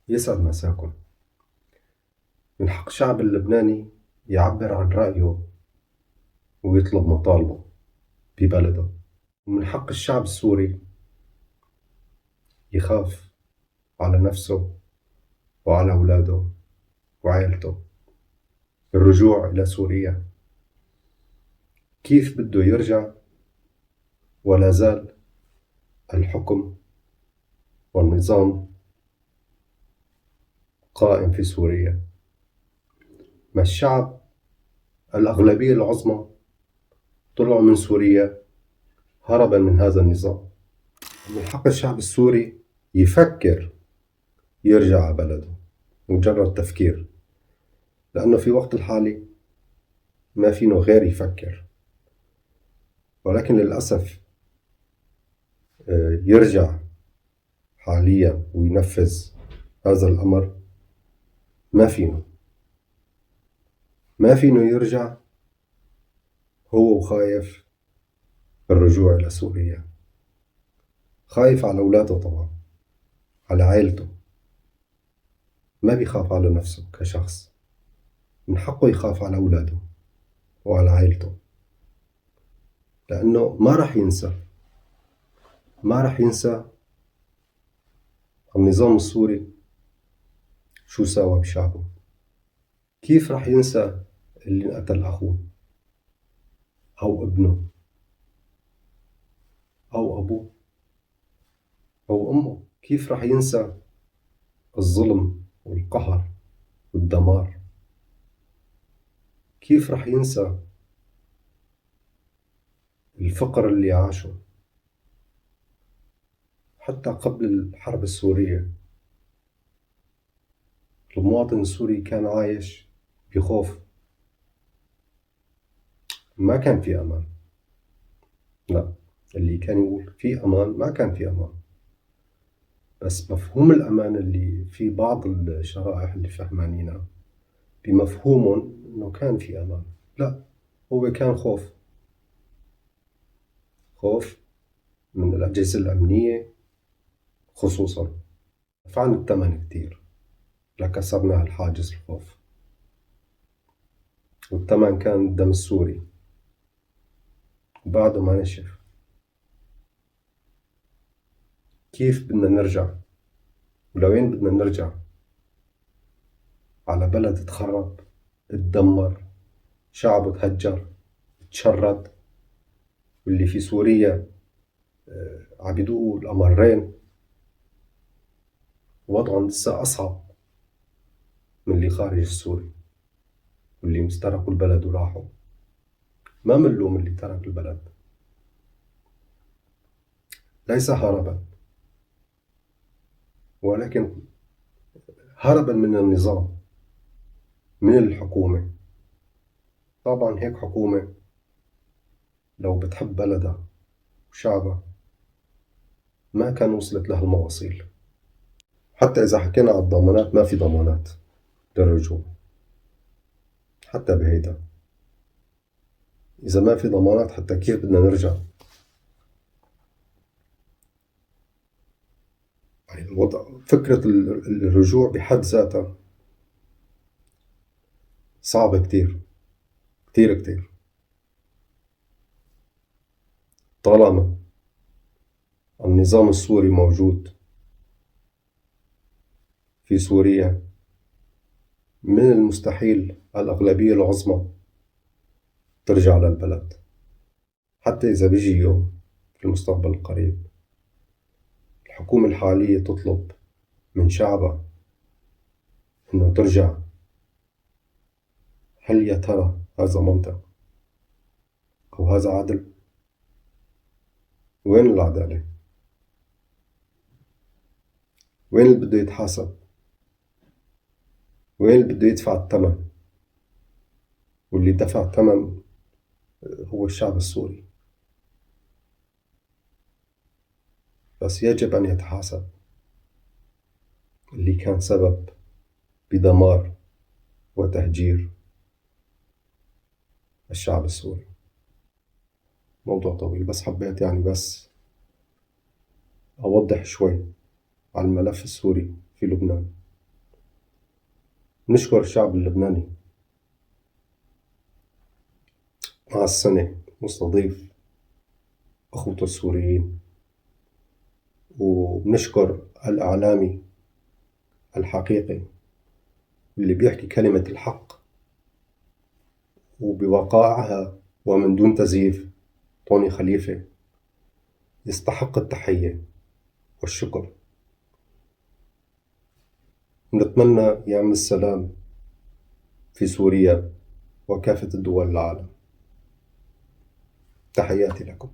يسعد مساكم. من حق الشعب اللبناني يعبر عن رأيه ويطلب مطالبه ببلده، ومن حق الشعب السوري يخاف على نفسه وعلى أولاده وعائلته. الرجوع إلى سوريا، كيف بده يرجع ولا زال الحكم والنظام قائم في سوريا؟ ما الشعب الأغلبية العظمى طلعوا من سوريا هربا من هذا النظام. من حق الشعب السوري يفكر يرجع على بلده، مجرد تفكير، لأنه في وقت الحالي ما فينه غير يفكر. ولكن للأسف يرجع حاليا وينفذ هذا الأمر ما فينه يرجع هو وخايف الرجوع إلى سوريا، خايف على أولاده طبعا، على عائلته. ما بيخاف على نفسه كشخص، من حقه يخاف على أولاده وعلى عائلته، لأنه ما رح ينسى النظام السوري شو ساوى بشعبه. كيف رح ينسى اللي قتل أخوه أو ابنه أو أبوه أو أمه؟ كيف رح ينسى الظلم والقهر والدمار؟ كيف رح ينسى الفقر اللي عاشه؟ حتى قبل الحرب السورية المواطن السوري كان عايش بخوف، ما كان في أمان. لا، اللي كان يقول في أمان ما كان في أمان، بس مفهوم الأمان اللي في بعض الشرائح اللي فهمانينها بمفهومهم إنه كان في أمان. لا، هو كان خوف من الأجهزة الأمنية خصوصا. دفعنا الثمن كتير لكسرنا هالحاجز الخوف، والثمن كان الدم السوري وبعده ما نشف. كيف بدنا نرجع؟ ولوين بدنا نرجع؟ على بلد تخرب، اتدمر، شعبه تهجر، تشرد، واللي في سوريا عبدوه الأمرين، وضعهم لسه أصعب من اللي خارج السوري واللي مسترقوا البلد وراحوا. ما منلوم اللي ترك البلد، ليس هربا، ولكن هربا من النظام، من الحكومة. طبعا هيك حكومة لو بتحب بلدها وشعبها ما كان وصلت لها المواصيل. حتى إذا حكينا على الضمانات، ما في ضمانات للرجوع. حتى بهيدا إذا ما في ضمانات، حتى كيف بدنا نرجع؟ يعني الوضع، فكرة الرجوع بحد ذاتها صعبة كتير كتير كتير. طالما النظام السوري موجود في سوريا، من المستحيل الأغلبية العظمى ترجع للبلد. حتى إذا بيجي يوم في المستقبل القريب الحكومة الحالية تطلب من شعبها إنه ترجع، هل يا ترى هذا منطق أو هذا عدل؟ وين العدالة؟ وين اللي بده يتحاسب؟ وين اللي بده يدفع الثمن؟ واللي دفع الثمن هو الشعب السوري. بس يجب أن يتحاسب اللي كان سبب بدمار وتهجير الشعب السوري. موضوع طويل، بس حبيت يعني بس أوضح شوي على الملف السوري في لبنان. نشكر الشعب اللبناني مع السنة مستضيف أخوته السوريين، وبنشكر الإعلامي الحقيقي اللي بيحكي كلمة الحق وبوقائعها ومن دون تزييف. طوني خليفة يستحق التحية والشكر، ونتمنى يعم السلام في سوريا وكافة الدول العالم. تحياتي لكم.